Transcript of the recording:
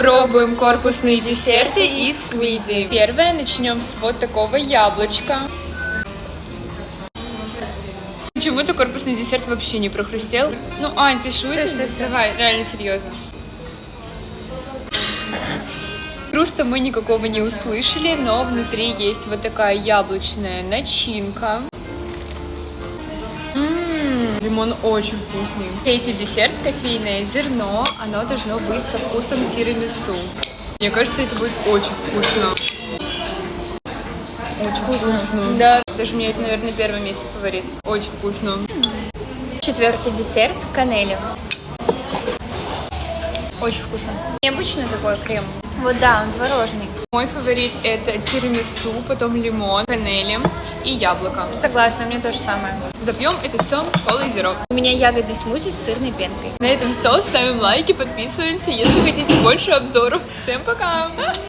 Пробуем корпусные десерты из Сквиди. Первое, начнем с вот такого яблочка. Почему-то корпусный десерт вообще не прохрустел. Ну, Ань, ты шутишь? Всё. Давай, реально серьезно. Хруста мы никакого не услышали, но внутри есть вот такая яблочная начинка. Лимон очень вкусный. Третий десерт, кофейное зерно, оно должно быть со вкусом тирамису. Мне кажется, это будет очень вкусно. Очень вкусно. Да. Даже мне это, наверное, первое место фаворит. Очень вкусно. Четвертый десерт канели. Очень вкусно. Необычный такой крем. Вот да, он творожный. Мой фаворит это тирамису, потом лимон, канели и яблоко. Согласна, у меня то же самое. Запьем это все колой зеро. У меня ягодный смузи с сырной пенкой. На этом все. Ставим лайки, подписываемся, если хотите больше обзоров. Всем пока!